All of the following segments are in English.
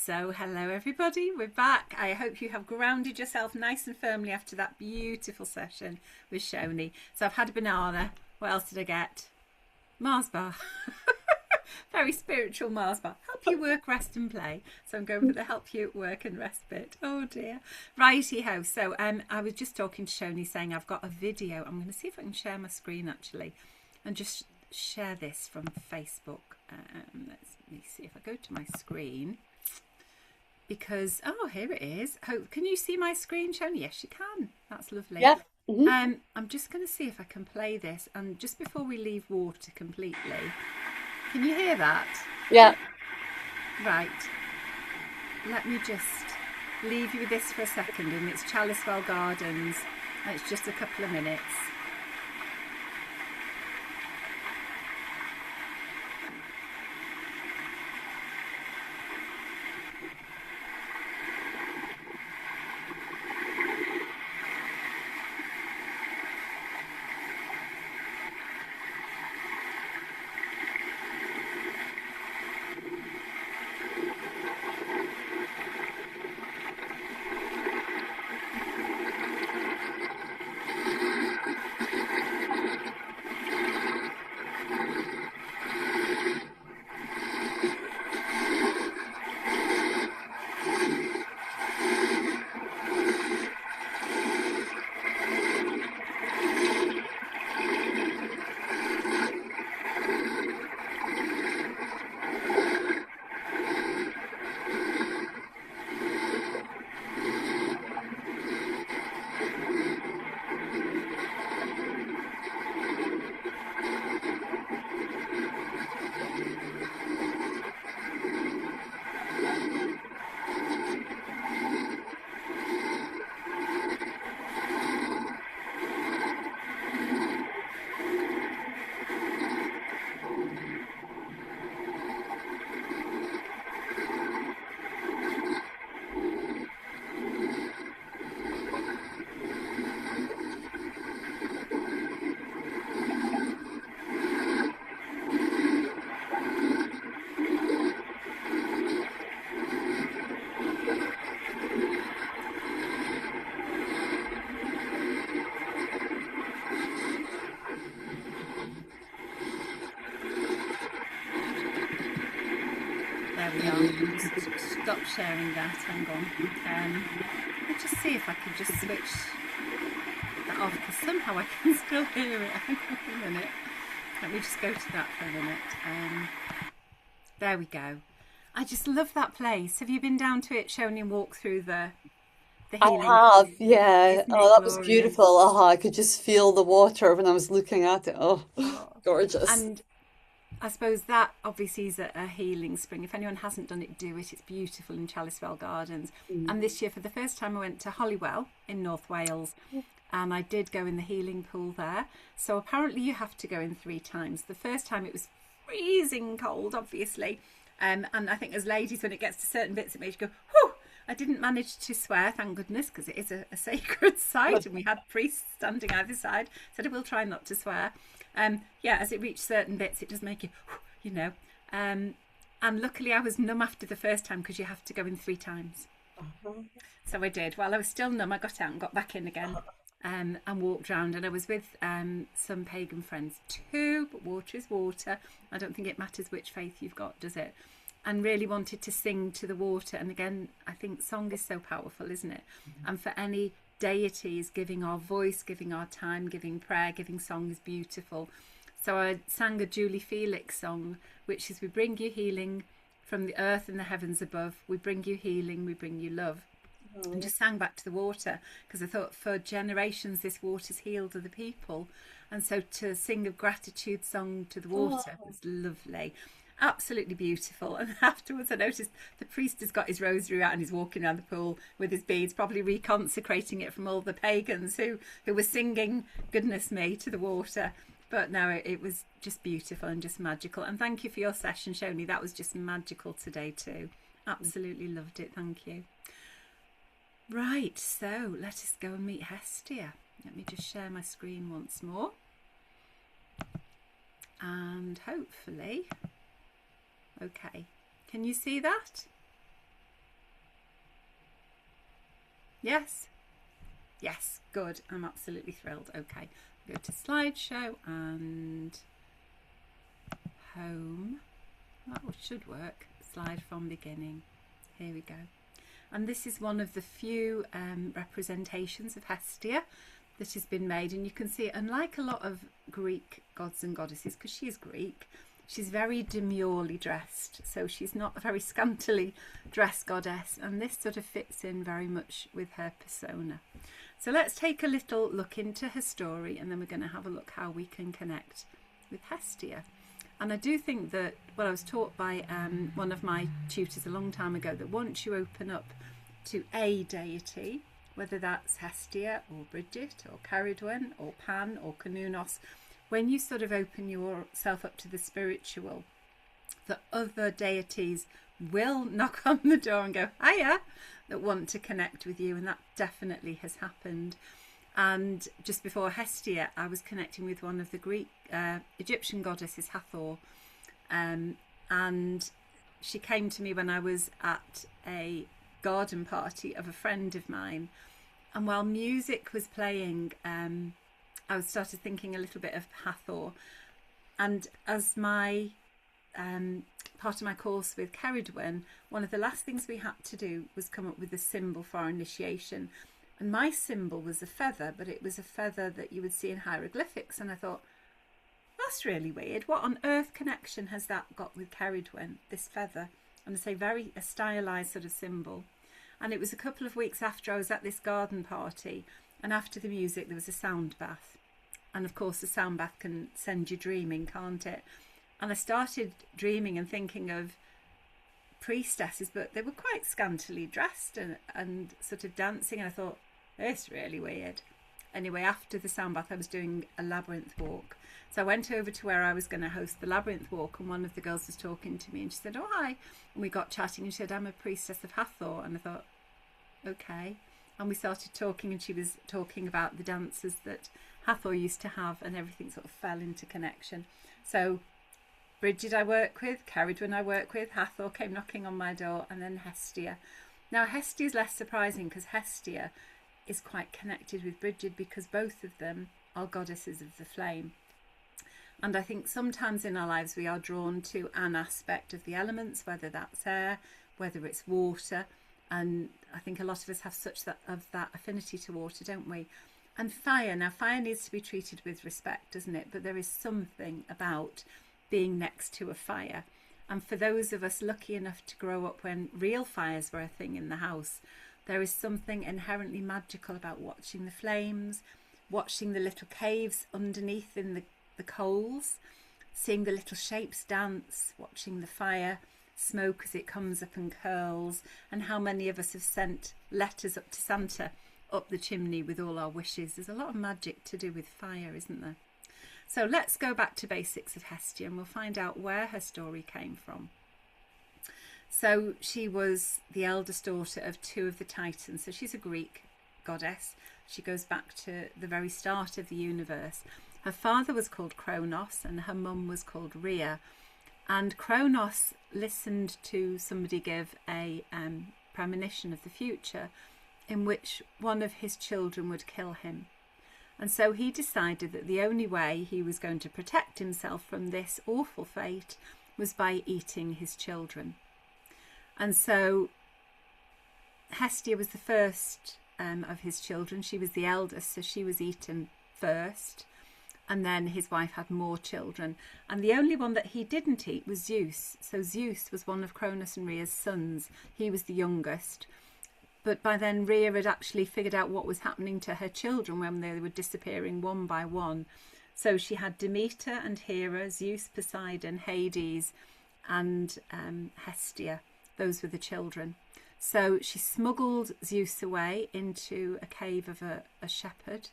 So hello everybody, we're back. I hope you have grounded yourself nice and firmly after that beautiful session with Shoni. So I've had a banana. What else did I get? Mars bar. Very spiritual Mars bar. Help you work, rest and play. So I'm going for the help you work and rest bit. Oh dear. Righty ho. So I was just talking to Shoni saying I've got a video. I'm going to see if I can share my screen actually and just share this from Facebook. Let me see if I go to my screen. Because, oh, here it is. Oh, can you see my screen, Shoni? Yes, you can. That's lovely. Yeah. I'm just going to see if I can play this. And just before we leave water completely, can you hear that? Yeah. Right. Let me just leave you with this for a second. And it's Chalicewell Gardens. And it's just a couple of minutes. There we are. Just stop sharing that. Hang on. I'll just see if I can just switch that off because somehow I can still hear it. Hang on a minute. Let me just go to that for a minute. There we go. I just love that place. Have you been down to it, Shoni, and walked through the I healing have, pool? yeah. Isn't Oh, it that was glorious? beautiful. I could just feel the water when I was looking at it. Oh, Oh. gorgeous. And I suppose that obviously is a healing spring. If anyone hasn't done it, do it. It's beautiful in Chalicewell Gardens. Mm. And this year, for the first time, I went to Holywell in North Wales and I did go in the healing pool there. So apparently you have to go in 3 times. The first time it was freezing cold, obviously. And I think as ladies, when it gets to certain bits, it makes you go, whew! I didn't manage to swear, thank goodness, because it is a sacred site and we had priests standing either side. Said I will try not to swear. Yeah, as it reached certain bits, it does make you, you know. And luckily I was numb after the first time because you have to go in 3 times. So I did. While I was still numb, I got out and got back in again and walked round. And I was with some pagan friends too, but water is water. I don't think it matters which faith you've got, does it? And really wanted to sing to the water. And again, I think song is so powerful, isn't it? And for any deities, giving our voice, giving our time, giving prayer, giving song is beautiful. So I sang a Julie Felix song, which is we bring you healing from the earth and the heavens above. We bring you healing, we bring you love. And just sang back to the water because I thought for generations this water's healed other people. And so to sing a gratitude song to the water was lovely. Absolutely beautiful. And afterwards I noticed the priest has got his rosary out and he's walking around the pool with his beads, probably reconsecrating it from all the pagans who were singing goodness me to the water. But no, it was just beautiful and just magical. And thank you for your session, Shoni. That was just magical today too. Absolutely loved it. Thank you. Right, so let us go and meet Hestia. Let me just share my screen once more. And hopefully, okay, can you see that? Yes? Yes, good. I'm absolutely thrilled. Okay, go to slideshow and home. That should work. Slide from beginning. Here we go. And this is one of the few representations of Hestia that has been made. And you can see, unlike a lot of Greek gods and goddesses, because she is Greek, she's very demurely dressed. So she's not a very scantily dressed goddess. And this sort of fits in very much with her persona. So let's take a little look into her story, and then we're going to have a look how we can connect with Hestia. And I do think that, well, I was taught by one of my tutors a long time ago that once you open up to a deity, whether that's Hestia or Bridget or Caridwen or Pan or Cernunnos, when you sort of open yourself up to the spiritual, the other deities will knock on the door and go, hiya, that want to connect with you. And that definitely has happened. And just before Hestia, I was connecting with one of the Greek Egyptian goddesses, Hathor, and she came to me when I was at a garden party of a friend of mine, and while music was playing, I started thinking a little bit of Hathor. And as my part of my course with Caridwen, one of the last things we had to do was come up with a symbol for our initiation. And my symbol was a feather, but it was a feather that you would see in hieroglyphics. And I thought, that's really weird. What on earth connection has that got with Caridwen, this feather? And I say a stylised sort of symbol. And it was a couple of weeks after I was at this garden party, and after the music there was a sound bath. And of course the sound bath can send you dreaming, can't it? And I started dreaming and thinking of priestesses, but they were quite scantily dressed and sort of dancing, and I thought, it's really weird. Anyway, after the sound bath I was doing a labyrinth walk, so I went over to where I was going to host the labyrinth walk, and one of the girls was talking to me and she said, oh hi, and we got chatting and she said, I'm a priestess of Hathor. And I thought, okay. And we started talking, and she was talking about the dances that Hathor used to have, and everything sort of fell into connection. So Bridget I work with, Caridwen I work with, Hathor came knocking on my door, and then Hestia. Now Hestia is less surprising because Hestia is quite connected with Bridget because both of them are goddesses of the flame. And I think sometimes in our lives we are drawn to an aspect of the elements, whether that's air, whether it's water. And I think a lot of us have of that affinity to water, don't we? And fire. Now fire needs to be treated with respect, doesn't it? But there is something about being next to a fire. And for those of us lucky enough to grow up when real fires were a thing in the house, there is something inherently magical about watching the flames, watching the little caves underneath in the coals, seeing the little shapes dance, watching the fire smoke as it comes up and curls, and how many of us have sent letters up to Santa up the chimney with all our wishes. There's a lot of magic to do with fire, isn't there? So let's go back to basics of Hestia and we'll find out where her story came from. So she was the eldest daughter of two of the Titans. So she's a Greek goddess. She goes back to the very start of the universe. Her father was called Kronos and her mum was called Rhea. And Kronos listened to somebody give a premonition of the future in which one of his children would kill him. And so he decided that the only way he was going to protect himself from this awful fate was by eating his children. And so Hestia was the first of his children. She was the eldest, so she was eaten first. And then his wife had more children. And the only one that he didn't eat was Zeus. So Zeus was one of Cronus and Rhea's sons. He was the youngest. But by then Rhea had actually figured out what was happening to her children when they were disappearing one by one. So she had Demeter and Hera, Zeus, Poseidon, Hades and Hestia. Those were the children. So she smuggled Zeus away into a cave of a shepherd.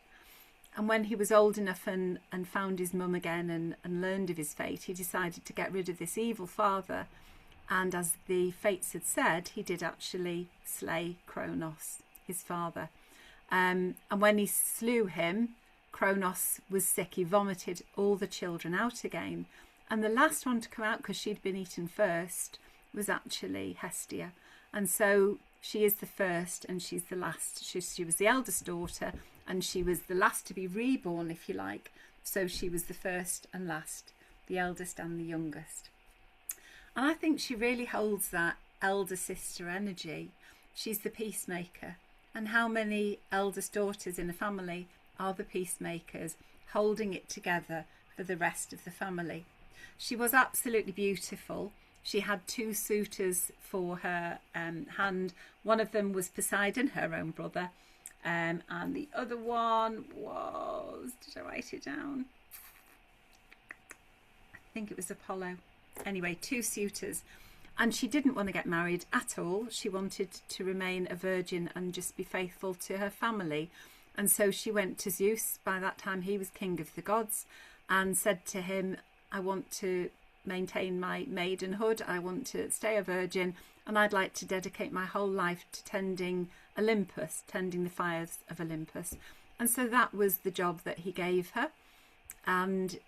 And when he was old enough and found his mum again and learned of his fate, he decided to get rid of this evil father. And as the fates had said, he did actually slay Kronos, his father. And when he slew him, Kronos was sick. He vomited all the children out again. And the last one to come out, because she'd been eaten first, was actually Hestia. And so She is the first and she's the last. She was the eldest daughter and she was the last to be reborn, if you like. So she was the first and last, the eldest and the youngest. And I think she really holds that elder sister energy. She's the peacemaker. And how many eldest daughters in a family are the peacemakers, holding it together for the rest of the family? She was absolutely beautiful. She had 2 suitors for her hand. One of them was Poseidon, her own brother. And the other one was, did I write it down? I think it was Apollo. Anyway, 2 suitors. And she didn't want to get married at all. She wanted to remain a virgin and just be faithful to her family. And so she went to Zeus. By that time, he was king of the gods, and said to him, I want to maintain my maidenhood. I want to stay a virgin, and I'd like to dedicate my whole life to tending Olympus, tending the fires of Olympus. And so that was the job that he gave her. And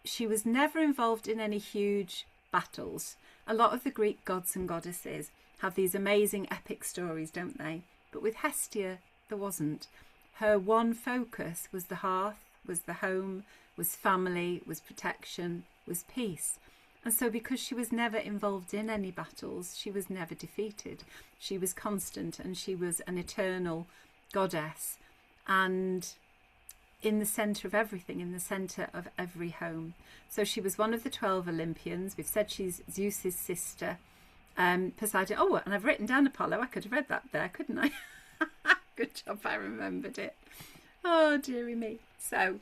she was never involved in any huge battles. A lot of the Greek gods and goddesses have these amazing epic stories, don't they? But with Hestia, there wasn't. Her one focus was the hearth, was the home, was family, was protection, was peace. And so because she was never involved in any battles, she was never defeated. She was constant and she was an eternal goddess. And in the centre of everything, in the centre of every home. So she was one of the 12 Olympians. We've said she's Zeus's sister. Poseidon. Oh, and I've written down Apollo. I could have read that there, couldn't I? Good job, I remembered it. Oh, dearie me. So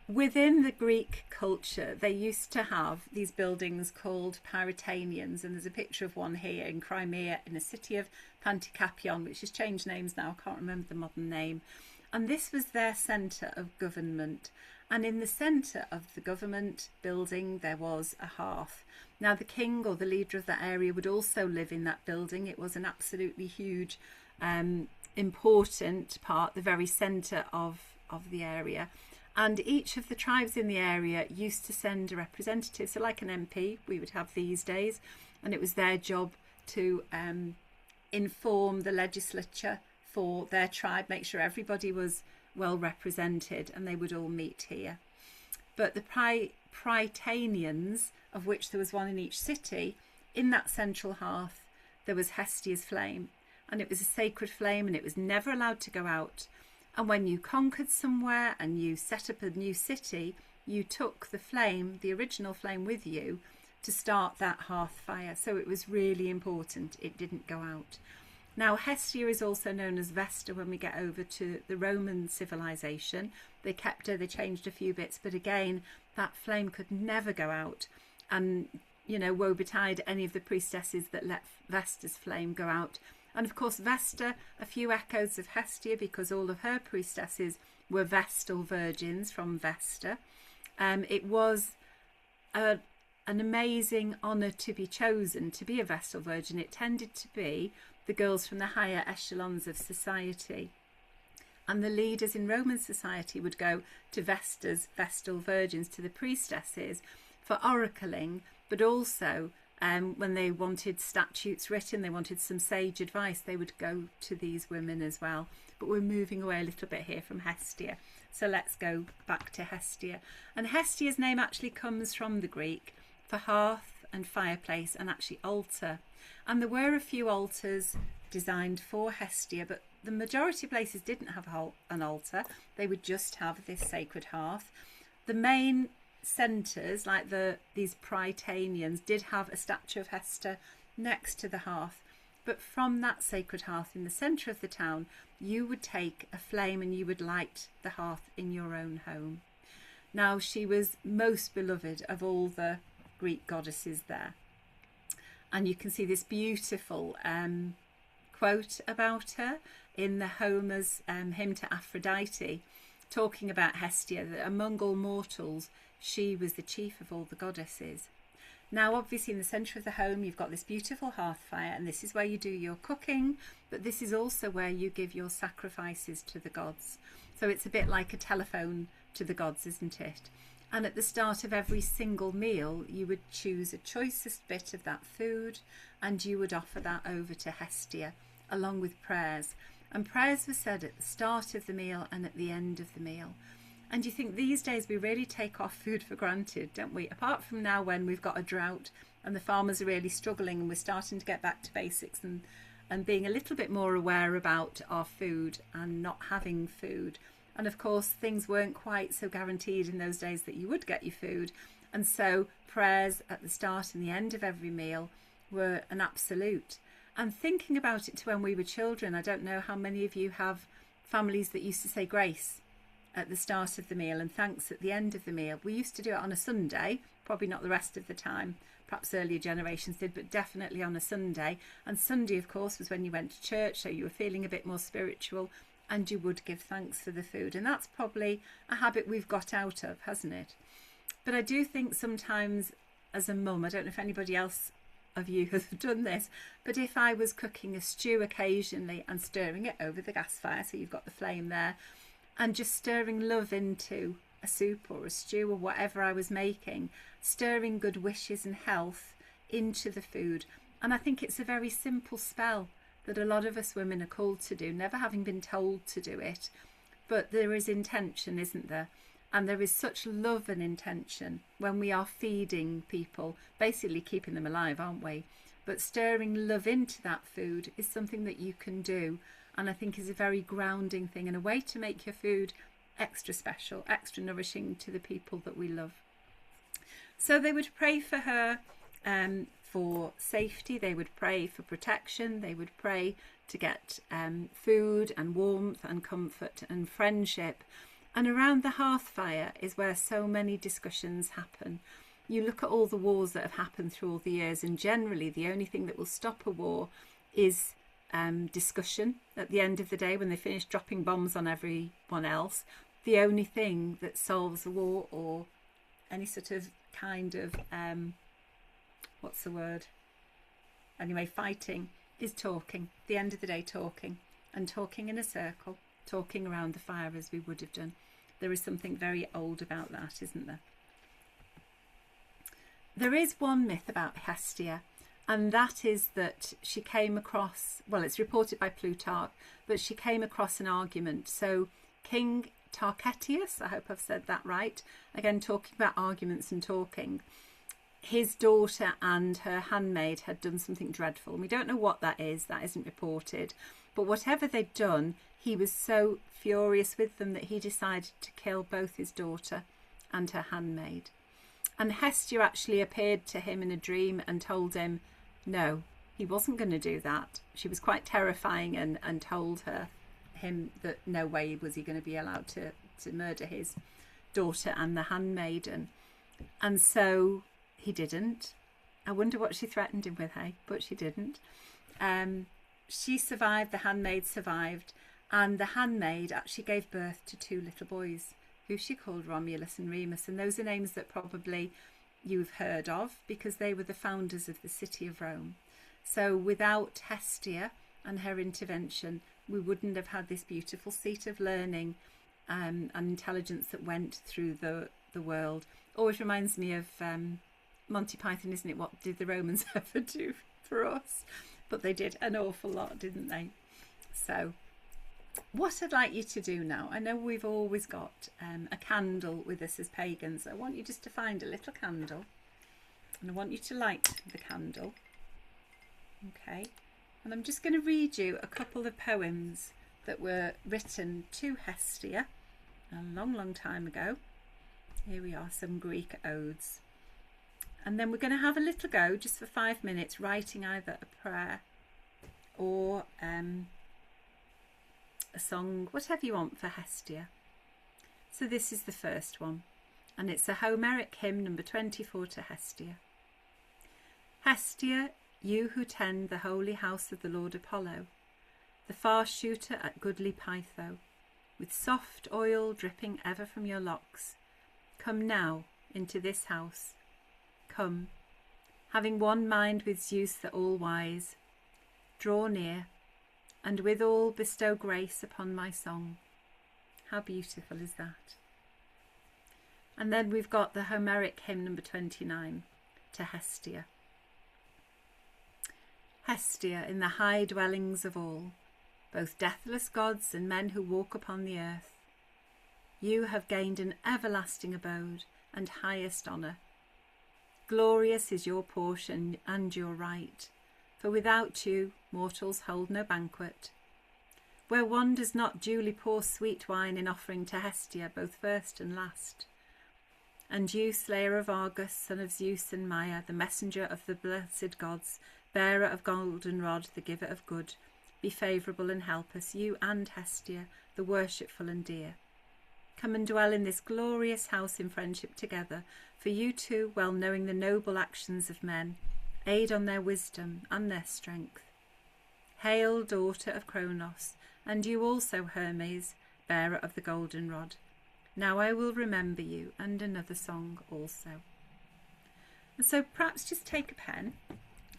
within the Greek culture, they used to have these buildings called Prytaneans, and there's a picture of one here in Crimea in the city of Pantikapion, which has changed names now. I can't remember the modern name. And this was their centre of government. And in the centre of the government building, there was a hearth. Now, the king or the leader of that area would also live in that building. It was an absolutely huge, important part, the very centre of the area. And each of the tribes in the area used to send a representative. So like an MP, we would have these days. And it was their job to inform the legislature for their tribe, make sure everybody was well represented, and they would all meet here. But the Prytaneans, of which there was one in each city, in that central hearth there was Hestia's flame, and it was a sacred flame and it was never allowed to go out. And when you conquered somewhere and you set up a new city, you took the flame, the original flame, with you to start that hearth fire. So it was really important it didn't go out. Now, Hestia is also known as Vesta when we get over to the Roman civilization. They kept her, they changed a few bits, but again, that flame could never go out. And, you know, woe betide any of the priestesses that let Vesta's flame go out. And of course, Vesta, a few echoes of Hestia, because all of her priestesses were Vestal virgins from Vesta. It was an amazing honour to be chosen to be a Vestal virgin. It tended to be the girls from the higher echelons of society. And the leaders in Roman society would go to Vesta's Vestal virgins, to the priestesses, for oracling, but also when they wanted statutes written, they wanted some sage advice, they would go to these women as well. But we're moving away a little bit here from Hestia. So let's go back to Hestia. And Hestia's name actually comes from the Greek for hearth and fireplace, and actually altar. And there were a few altars designed for Hestia, but the majority of places didn't have an altar. They would just have this sacred hearth. The main centres, like these Prytaneans, did have a statue of Hestia next to the hearth. But from that sacred hearth in the centre of the town, you would take a flame and you would light the hearth in your own home. Now, she was most beloved of all the Greek goddesses there. And you can see this beautiful quote about her in the Homer's hymn to Aphrodite, talking about Hestia, that among all mortals, she was the chief of all the goddesses. Now, obviously, in the centre of the home, you've got this beautiful hearth fire, and this is where you do your cooking, but this is also where you give your sacrifices to the gods. So it's a bit like a telephone to the gods, isn't it? And at the start of every single meal, you would choose a choicest bit of that food and you would offer that over to Hestia, along with prayers. And prayers were said at the start of the meal and at the end of the meal. And you think these days we really take our food for granted, don't we? Apart from now when we've got a drought and the farmers are really struggling and we're starting to get back to basics and being a little bit more aware about our food and not having food. And of course, things weren't quite so guaranteed in those days that you would get your food. And so prayers at the start and the end of every meal were an absolute. And thinking about it to when we were children, I don't know how many of you have families that used to say grace at the start of the meal and thanks at the end of the meal. We used to do it on a Sunday, probably not the rest of the time. Perhaps earlier generations did, but definitely on a Sunday. And Sunday, of course, was when you went to church, so you were feeling a bit more spiritual and you would give thanks for the food. And that's probably a habit we've got out of, hasn't it? But I do think sometimes as a mum, I don't know if anybody else of you has done this, but if I was cooking a stew occasionally and stirring it over the gas fire, so you've got the flame there, and just stirring love into a soup or a stew or whatever I was making, stirring good wishes and health into the food. And I think it's a very simple spell that a lot of us women are called to do, never having been told to do it. But there is intention, isn't there? And there is such love and intention when we are feeding people, basically keeping them alive, aren't we? But stirring love into that food is something that you can do, and I think is a very grounding thing and a way to make your food extra special, extra nourishing to the people that we love. So they would pray for her for safety, they would pray for protection, they would pray to get food and warmth and comfort and friendship. And around the hearth fire is where so many discussions happen. You look at all the wars that have happened through all the years, and generally the only thing that will stop a war is discussion. At the end of the day, when they finish dropping bombs on everyone else, the only thing that solves a war or any sort of kind of what's the word? Anyway, fighting is talking. At the end of the day, talking, and talking in a circle, talking around the fire as we would have done. There is something very old about that, isn't there? There is one myth about Hestia, and that is that she came across, well, it's reported by Plutarch, but she came across an argument. So King Tarquetius, I hope I've said that right, again talking about arguments and talking, his daughter and her handmaid had done something dreadful. And we don't know what that is, that isn't reported. But whatever they'd done, he was so furious with them that he decided to kill both his daughter and her handmaid. And Hestia actually appeared to him in a dream and told him, no, he wasn't going to do that. She was quite terrifying and told him that no way was he going to be allowed to murder his daughter and the handmaiden. And so he didn't. I wonder what she threatened him with, hey? But she didn't. She survived, the handmaid survived, and the handmaid actually gave birth to two little boys who she called Romulus and Remus, and those are names that probably you've heard of because they were the founders of the city of Rome. So without Hestia and her intervention, we wouldn't have had this beautiful seat of learning and intelligence that went through the world. Always reminds me of Monty Python, isn't it? What did the Romans ever do for us? But they did an awful lot, didn't they? So what I'd like you to do now, I know we've always got a candle with us as pagans. I want you just to find a little candle and I want you to light the candle. Okay, and I'm just going to read you a couple of poems that were written to Hestia a long, long time ago. Here we are, some Greek odes. And then we're going to have a little go, just for 5 minutes, writing either a prayer or a song, whatever you want for Hestia. So this is the first one, and it's a Homeric hymn, number 24, to Hestia. Hestia, you who tend the holy house of the Lord Apollo, the far shooter at goodly Pytho, with soft oil dripping ever from your locks, come now into this house. Come, having one mind with Zeus the all-wise, draw near, and withal bestow grace upon my song. How beautiful is that? And then we've got the Homeric hymn number 29, to Hestia. Hestia, in the high dwellings of all, both deathless gods and men who walk upon the earth, you have gained an everlasting abode and highest honour. Glorious is your portion and your right, for without you mortals hold no banquet. Where one does not duly pour sweet wine in offering to Hestia, both first and last. And you, slayer of Argus, son of Zeus and Maia, the messenger of the blessed gods, bearer of goldenrod, the giver of good, be favourable and help us, you and Hestia, the worshipful and dear. Come and dwell in this glorious house in friendship together, for you two, well knowing the noble actions of men, aid on their wisdom and their strength. Hail, daughter of Kronos, and you also, Hermes, bearer of the goldenrod. Now I will remember you, and another song also. And so perhaps just take a pen,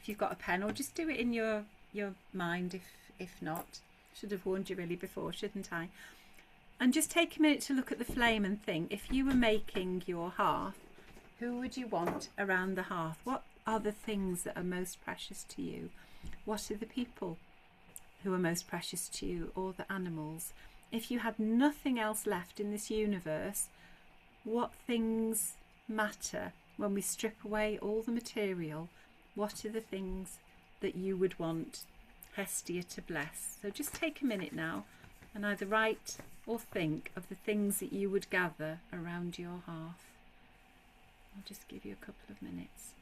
if you've got a pen, or just do it in your mind if not. Should have warned you really before, shouldn't I? And just take a minute to look at the flame and think, if you were making your hearth, who would you want around the hearth? What are the things that are most precious to you? What are the people who are most precious to you, or the animals? If you had nothing else left in this universe, what things matter when we strip away all the material? What are the things that you would want Hestia to bless? So just take a minute now and either write or think of the things that you would gather around your hearth. I'll just give you a couple of minutes.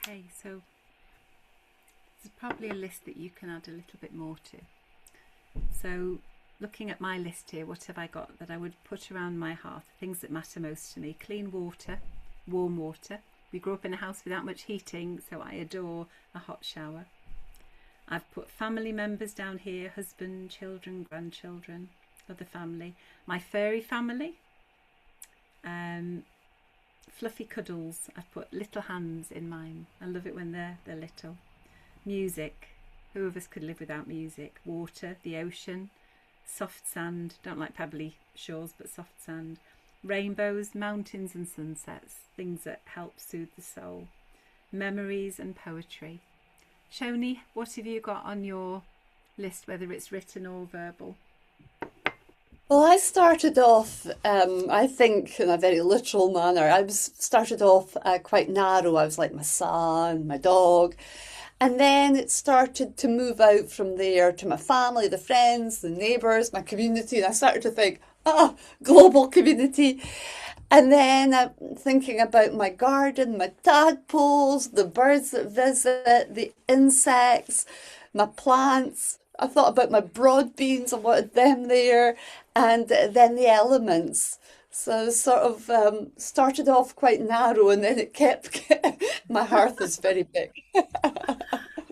Okay, so there's probably a list that you can add a little bit more to. So looking at my list here, what have I got that I would put around my hearth? Things that matter most to me: clean water, warm water. We grew up in a house without much heating, so I adore a hot shower. I've put family members down here: husband, children, grandchildren, other family. My furry family, fluffy cuddles. I've put little hands in mine. I love it when they're little. Music. Who of us could live without music? Water, the ocean, soft sand. Don't like pebbly shores, but soft sand. Rainbows, mountains and sunsets. Things that help soothe the soul. Memories and poetry. Shoni, what have you got on your list, whether it's written or verbal? Well, I started off, I think, in a very literal manner. Started off quite narrow. I was like my son, my dog. And then it started to move out from there to my family, the friends, the neighbours, my community. And I started to think, global community. And then I'm thinking about my garden, my tadpoles, the birds that visit, the insects, my plants. I thought about my broad beans and wanted them there, and then the elements. So sort of started off quite narrow and then it kept, my hearth is very big.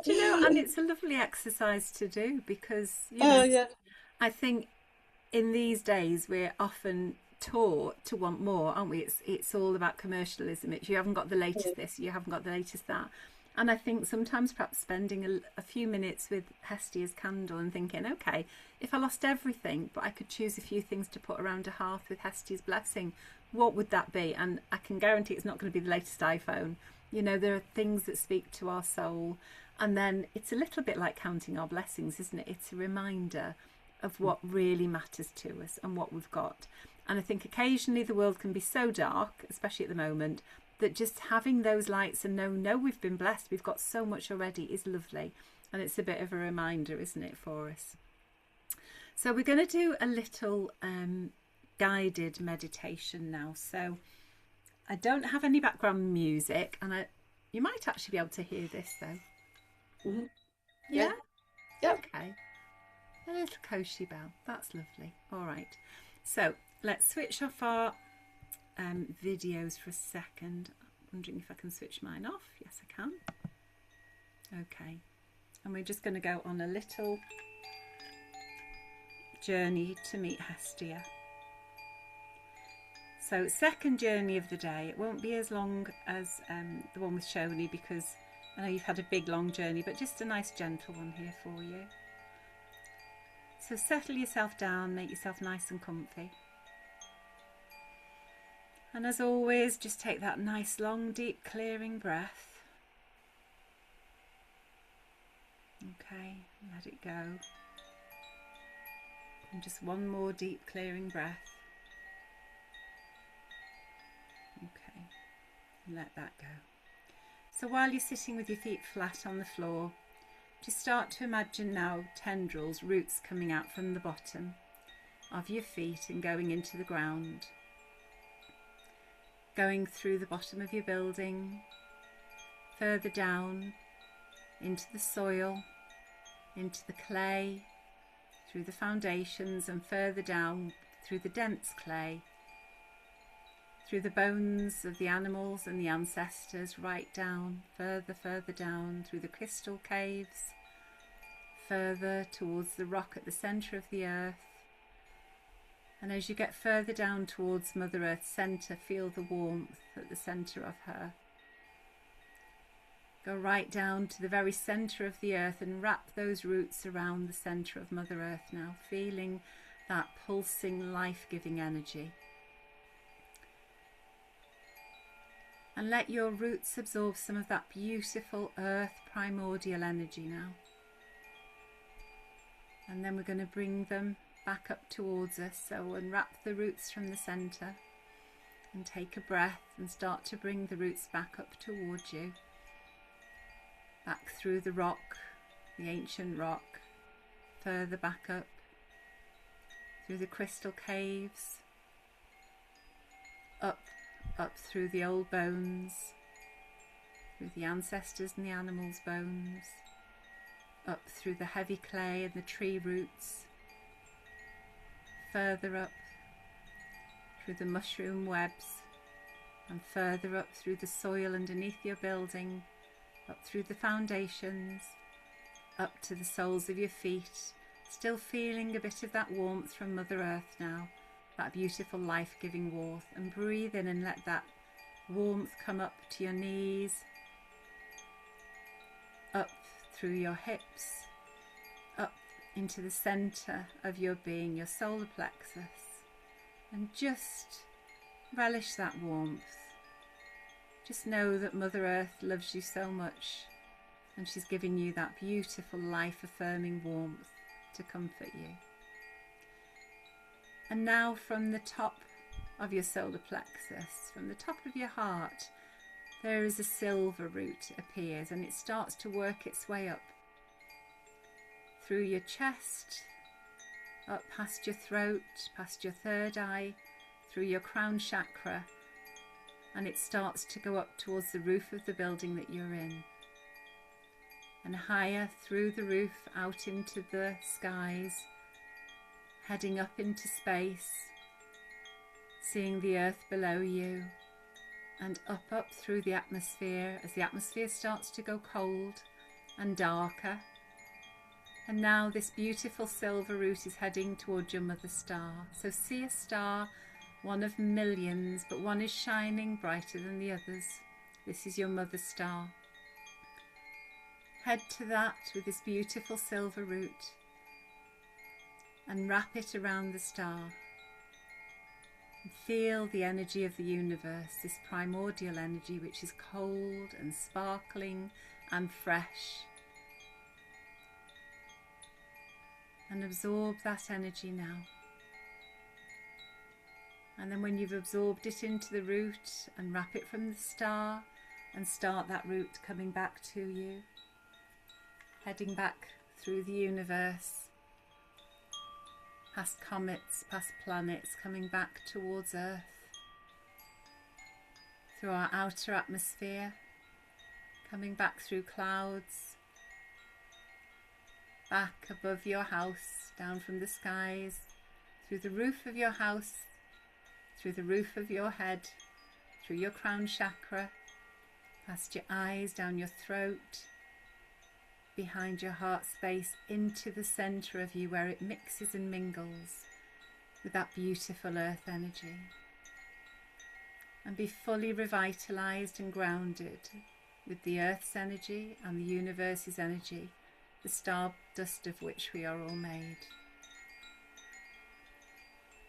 Do you know, and it's a lovely exercise to do because, Oh yeah. I think in these days we're often taught to want more, aren't we? It's all about commercialism. It's you haven't got the latest this, you haven't got the latest that. And I think sometimes perhaps spending a few minutes with Hestia's candle and thinking, okay, if I lost everything, but I could choose a few things to put around a hearth with Hestia's blessing, what would that be? And I can guarantee it's not going to be the latest iPhone. There are things that speak to our soul. And then it's a little bit like counting our blessings, isn't it? It's a reminder of what really matters to us and what we've got. And I think occasionally the world can be so dark, especially at the moment, that just having those lights and no, we've been blessed, we've got so much already, is lovely. And it's a bit of a reminder, isn't it, for us? So we're going to do a little guided meditation now. So I don't have any background music, and you might actually be able to hear this though. Mm-hmm. Yeah? Yeah. Okay. A little Koshi bell. That's lovely. All right. So let's switch off our videos for a second. I'm wondering if I can switch mine off. Yes, I can. Okay. And we're just going to go on a little journey to meet Hestia. So second journey of the day. It won't be as long as the one with Shoni, because I know you've had a big long journey, but just a nice gentle one here for you. So settle yourself down, make yourself nice and comfy. And as always, just take that nice long deep clearing breath. Okay, let it go. And just one more deep clearing breath. Okay, and let that go. So while you're sitting with your feet flat on the floor, just start to imagine now tendrils, roots coming out from the bottom of your feet and going into the ground. Going through the bottom of your building, further down into the soil, into the clay, through the foundations, and further down through the dense clay, through the bones of the animals and the ancestors, right down, further down through the crystal caves, further towards the rock at the centre of the earth. And as you get further down towards Mother Earth's centre, feel the warmth at the centre of her. Go right down to the very centre of the earth and wrap those roots around the centre of Mother Earth now, feeling that pulsing, life-giving energy. And let your roots absorb some of that beautiful earth primordial energy now. And then we're going to bring them back up towards us. So unwrap the roots from the centre and take a breath and start to bring the roots back up towards you. Back through the rock, the ancient rock, further back up, through the crystal caves, up through the old bones, through the ancestors and the animals' bones, up through the heavy clay and the tree roots, further up through the mushroom webs, and further up through the soil underneath your building, up through the foundations, up to the soles of your feet, still feeling a bit of that warmth from Mother Earth now, that beautiful life-giving warmth. And breathe in and let that warmth come up to your knees, up through your hips, up into the centre of your being, your solar plexus, and just relish that warmth. Just know that Mother Earth loves you so much, and she's giving you that beautiful life-affirming warmth to comfort you. And now from the top of your solar plexus, from the top of your heart, there is a silver root appears, and it starts to work its way up through your chest, up past your throat, past your third eye, through your crown chakra, and it starts to go up towards the roof of the building that you're in, and higher through the roof out into the skies, heading up into space, seeing the earth below you, and up through the atmosphere as the atmosphere starts to go cold and darker. And now this beautiful silver root is heading towards your mother star. So see a star, one of millions, but one is shining brighter than the others. This is your mother star. Head to that with this beautiful silver root and wrap it around the star. And feel the energy of the universe, this primordial energy which is cold and sparkling and fresh. And absorb that energy now. And then when you've absorbed it into the root, unwrap it from the star and start that root coming back to you, heading back through the universe, past comets, past planets, coming back towards Earth, through our outer atmosphere, coming back through clouds, back above your house, down from the skies, through the roof of your house, through the roof of your head, through your crown chakra, past your eyes, down your throat, behind your heart space, into the centre of you where it mixes and mingles with that beautiful earth energy. And be fully revitalised and grounded with the earth's energy and the universe's energy, the stardust of which we are all made.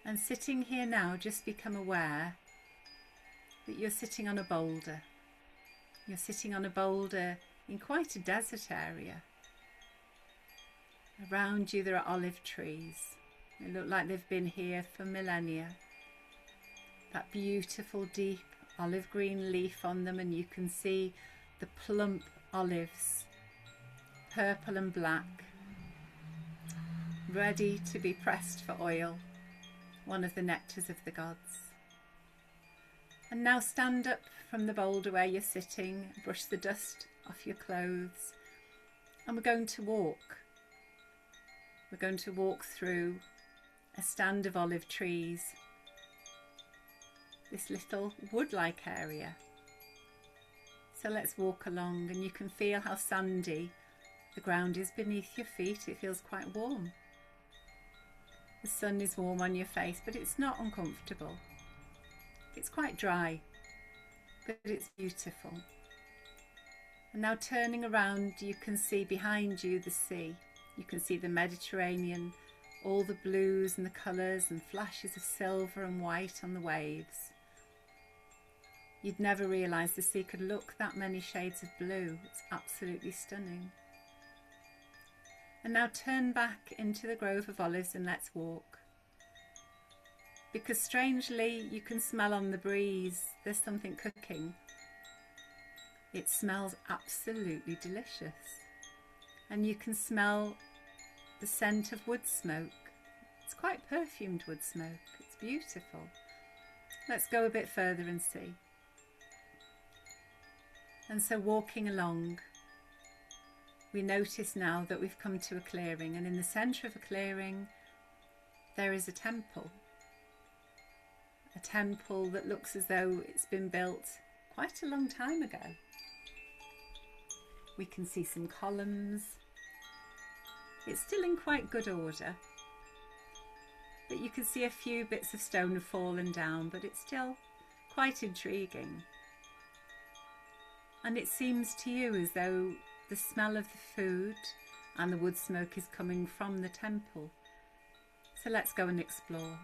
And sitting here now, just become aware that you're sitting on a boulder. You're sitting on a boulder in quite a desert area. Around you there are olive trees. They look like they've been here for millennia. That beautiful deep olive green leaf on them, and you can see the plump olives, purple and black, ready to be pressed for oil, one of the nectars of the gods. And now stand up from the boulder where you're sitting, brush the dust off your clothes, and we're going to walk. We're going to walk through a stand of olive trees, this little wood-like area. So let's walk along, and you can feel how sandy the ground is beneath your feet. It feels quite warm. The sun is warm on your face, but it's not uncomfortable. It's quite dry, but it's beautiful. And now turning around, you can see behind you the sea. You can see the Mediterranean, all the blues and the colours and flashes of silver and white on the waves. You'd never realise the sea could look that many shades of blue. It's absolutely stunning. And now turn back into the grove of olives and let's walk. Because strangely, you can smell on the breeze, there's something cooking. It smells absolutely delicious. And you can smell the scent of wood smoke. It's quite perfumed wood smoke. It's beautiful. Let's go a bit further and see. And so walking along, we notice now that we've come to a clearing, and in the centre of a clearing there is a temple that looks as though it's been built quite a long time ago. We can see some columns. It's still in quite good order, but you can see a few bits of stone have fallen down, but it's still quite intriguing. And it seems to you as though the smell of the food and the wood smoke is coming from the temple. So let's go and explore.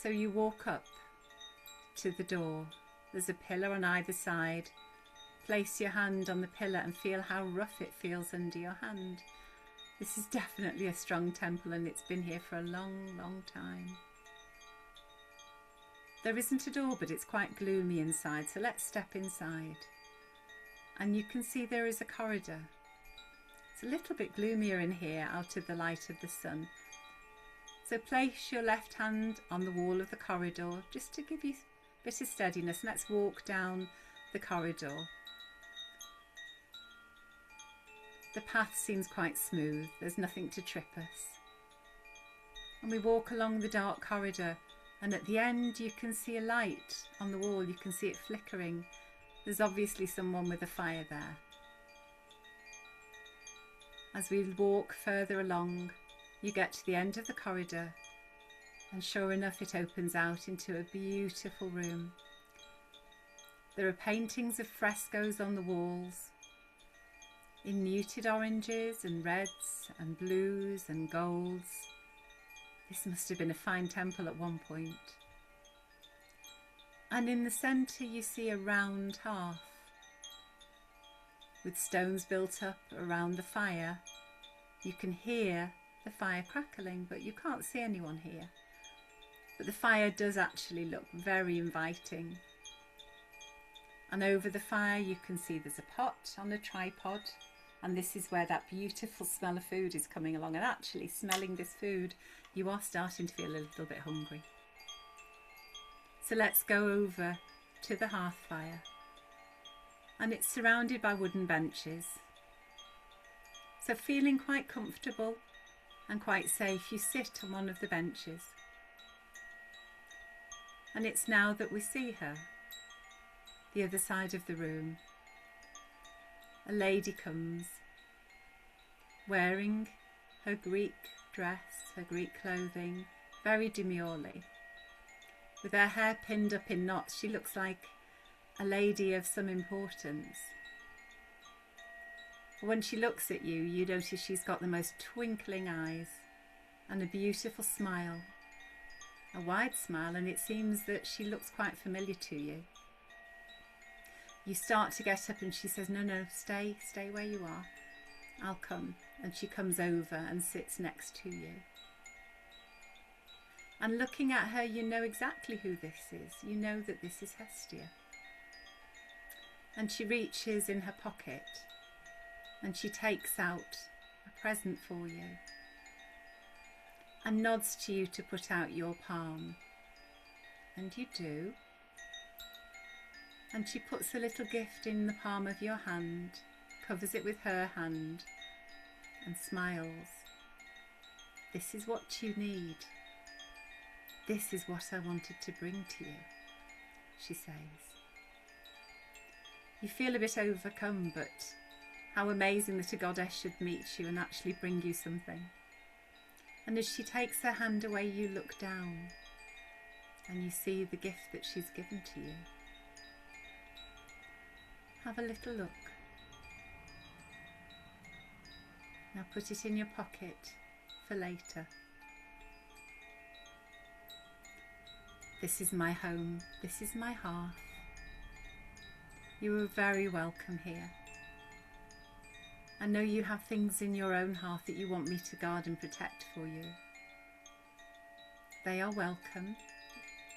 So you walk up to the door. There's a pillar on either side. Place your hand on the pillar and feel how rough it feels under your hand. This is definitely a strong temple, and it's been here for a long, long time. There isn't a door, but it's quite gloomy inside, so let's step inside. And you can see there is a corridor. It's a little bit gloomier in here out of the light of the sun. So place your left hand on the wall of the corridor just to give you a bit of steadiness. Let's walk down the corridor. The path seems quite smooth. There's nothing to trip us. And we walk along the dark corridor, and at the end you can see a light on the wall. You can see it flickering. There's obviously someone with a fire there. As we walk further along, you get to the end of the corridor, and sure enough it opens out into a beautiful room. There are paintings of frescoes on the walls in muted oranges and reds and blues and golds. This must have been a fine temple at one point. And in the centre you see a round hearth with stones built up around the fire. You can hear the fire crackling, but you can't see anyone here. But the fire does actually look very inviting. And over the fire you can see there's a pot on a tripod, and this is where that beautiful smell of food is coming along. And actually, smelling this food, you are starting to feel a little bit hungry. So let's go over to the hearth fire, and it's surrounded by wooden benches. So feeling quite comfortable and quite safe, you sit on one of the benches. And it's now that we see her, the other side of the room. A lady comes, wearing her Greek dress, her Greek clothing, very demurely. With her hair pinned up in knots, she looks like a lady of some importance. When she looks at you, you notice she's got the most twinkling eyes and a beautiful smile, a wide smile, and it seems that she looks quite familiar to you. You start to get up and she says, no, stay where you are. I'll come. And she comes over and sits next to you. And looking at her, you know exactly who this is. You know that this is Hestia. And she reaches in her pocket and she takes out a present for you and nods to you to put out your palm. And you do. And she puts a little gift in the palm of your hand, covers it with her hand, and smiles. This is what you need. This is what I wanted to bring to you, she says. You feel a bit overcome, but how amazing that a goddess should meet you and actually bring you something. And as she takes her hand away, you look down and you see the gift that she's given to you. Have a little look. Now put it in your pocket for later. This is my home. This is my hearth. You are very welcome here. I know you have things in your own hearth that you want me to guard and protect for you. They are welcome.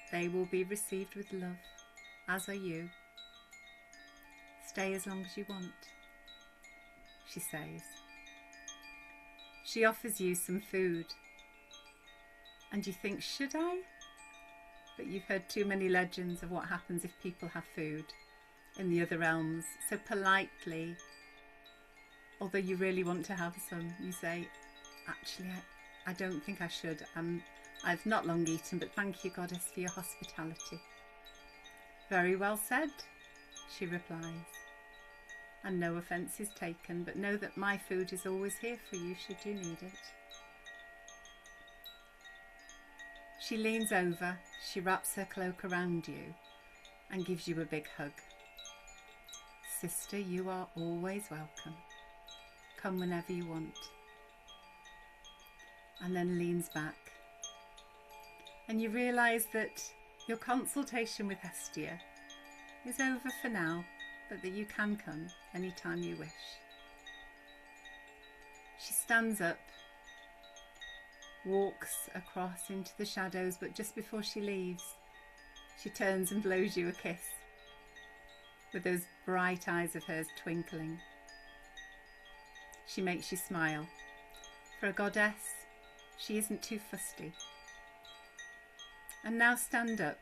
They will be received with love, as are you. Stay as long as you want, she says. She offers you some food, and you think, should I? But you've heard too many legends of what happens if people have food in the other realms. So politely, although you really want to have some, you say, actually, I don't think I should. I've not long eaten, but thank you, Goddess, for your hospitality. Very well said, she replies. And no offence is taken, but know that my food is always here for you should you need it. She leans over, she wraps her cloak around you and gives you a big hug. Sister, you are always welcome. Come whenever you want. And then leans back. And you realise that your consultation with Hestia is over for now, but that you can come anytime you wish. She stands up, walks across into the shadows, but just before she leaves, she turns and blows you a kiss, with those bright eyes of hers twinkling. She makes you smile. For a goddess, she isn't too fusty. And now stand up,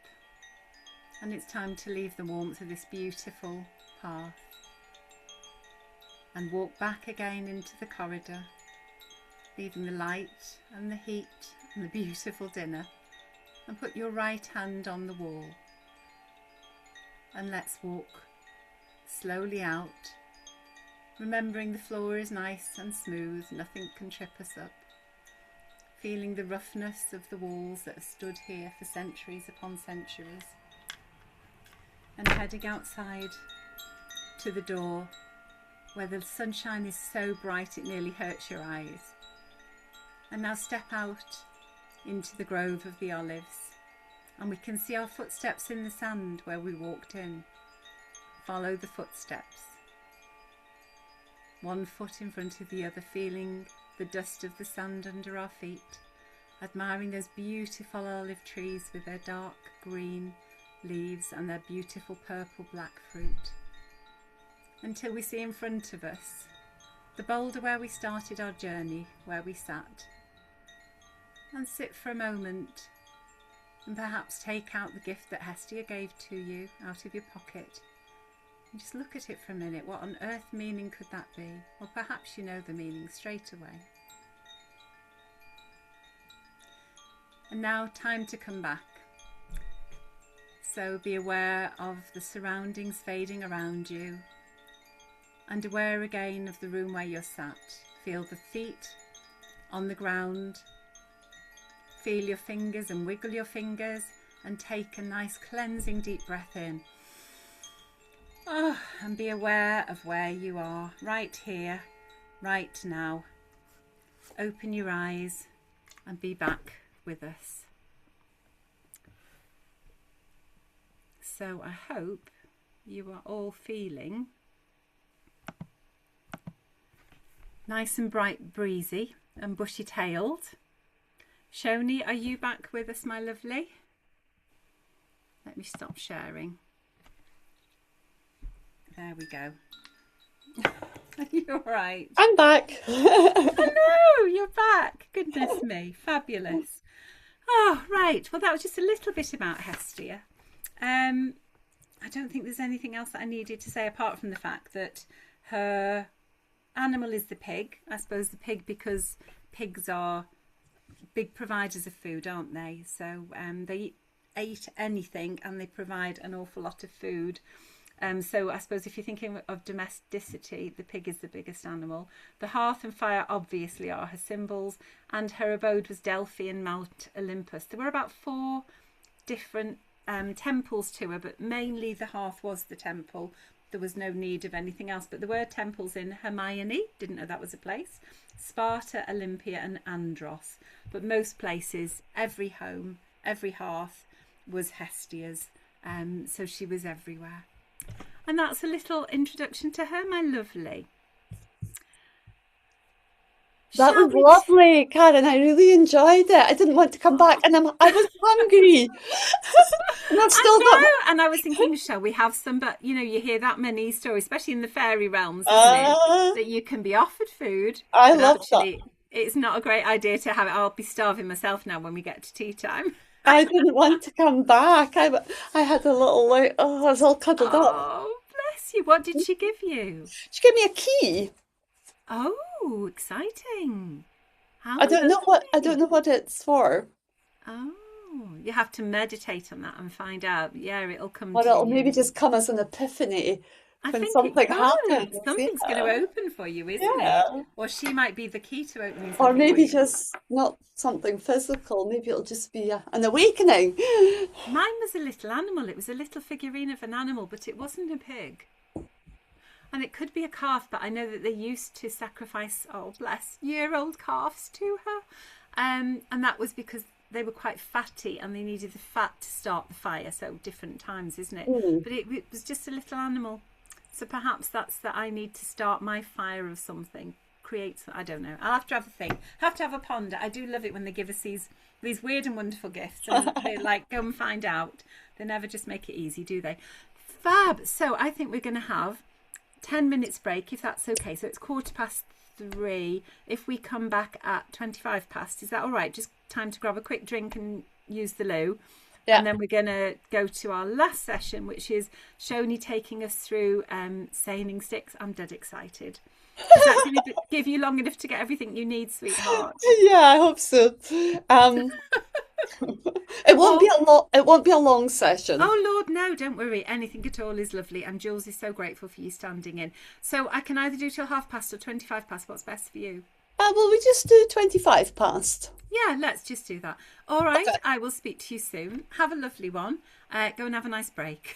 and it's time to leave the warmth of this beautiful hearth and walk back again into the corridor, leaving the light and the heat and the beautiful dinner, and put your right hand on the wall. And let's walk slowly out, remembering the floor is nice and smooth, nothing can trip us up. Feeling the roughness of the walls that have stood here for centuries upon centuries. And heading outside to the door where the sunshine is so bright it nearly hurts your eyes. And now step out into the grove of the olives, and we can see our footsteps in the sand where we walked in. Follow the footsteps. One foot in front of the other, feeling the dust of the sand under our feet, admiring those beautiful olive trees with their dark green leaves and their beautiful purple black fruit. Until we see in front of us the boulder where we started our journey, where we sat. And sit for a moment and perhaps take out the gift that Hestia gave to you out of your pocket. And just look at it for a minute. What on earth meaning could that be? Or perhaps you know the meaning straight away. And now time to come back. So be aware of the surroundings fading around you, and aware again of the room where you're sat. Feel the feet on the ground. Feel your fingers and wiggle your fingers, and take a nice cleansing deep breath in. Oh, and be aware of where you are, right here, right now. Open your eyes and be back with us. So I hope you are all feeling nice and bright, breezy and bushy-tailed. Shoni, are you back with us, my lovely? Let me stop sharing. There we go. Are you all right? I'm back. Hello, you're back. Goodness me, fabulous. Oh, right. Well, that was just a little bit about Hestia. I don't think there's anything else that I needed to say apart from the fact that her animal is the pig. I suppose the pig, because pigs are big providers of food, aren't they? So they eat anything and they provide an awful lot of food. So I suppose if you're thinking of domesticity, the pig is the biggest animal. The hearth and fire obviously are her symbols, and her abode was Delphi and Mount Olympus. There were about 4 different temples to her, but mainly the hearth was the temple. There was no need of anything else, but there were temples in Hermione, didn't know that was a place, Sparta, Olympia and Andros. But most places, every home, every hearth was Hestia's, so she was everywhere. And that's a little introduction to her, my lovely. That was lovely, Karen. I really enjoyed it. I didn't want to come back, and I was hungry. And I've still got. And I was thinking, shall we have some? But you know, you hear that many stories, especially in the fairy realms, isn't it? That you can be offered food. I love that. It's not a great idea to have it. I'll be starving myself now when we get to tea time. I didn't want to come back. I had a little like, I was all cuddled up. Oh, bless you. What did she give you? She gave me a key. Oh, exciting. I don't know what it's for. Oh, you have to meditate on that and find out. Yeah, it'll come Or to it'll you. maybe just come as an epiphany I when think something it could. happens. Something's going to open for you, isn't it? Or she might be the key to opening something. Or maybe for you. just not something physical. Maybe it'll just be an awakening. Mine was a little animal. It was a little figurine of an animal, but it wasn't a pig. And it could be a calf, but I know that they used to sacrifice, oh bless, year-old calves to her. And that was because they were quite fatty and they needed the fat to start the fire. So different times, isn't it? Mm. But it was just a little animal. So perhaps that's that I need to start my fire of something. I don't know. I'll have to have a think. Have to have a ponder. I do love it when they give us these weird and wonderful gifts. And they're like, go and find out. They never just make it easy, do they? Fab. So I think we're going to have 10 minutes break, if that's okay. So it's 3:15. If we come back at 25 past, is that all right? Just time to grab a quick drink and use the loo. Yeah. And then we're going to go to our last session, which is Shoni taking us through seining sticks. I'm dead excited. Is that going to give you long enough to get everything you need, sweetheart? Yeah, I hope so. Um, it won't be Oh, a long, it won't be a long session. oh Lord, no, don't worry. Anything at all is lovely. And Jules is so grateful for you standing in. So I can either do till 1/2 past or 25 past. What's best for you? Well, we just do 25 past. Yeah, let's just do that. All right, Okay. I will speak to you soon. Have a lovely one. Go and have a nice break.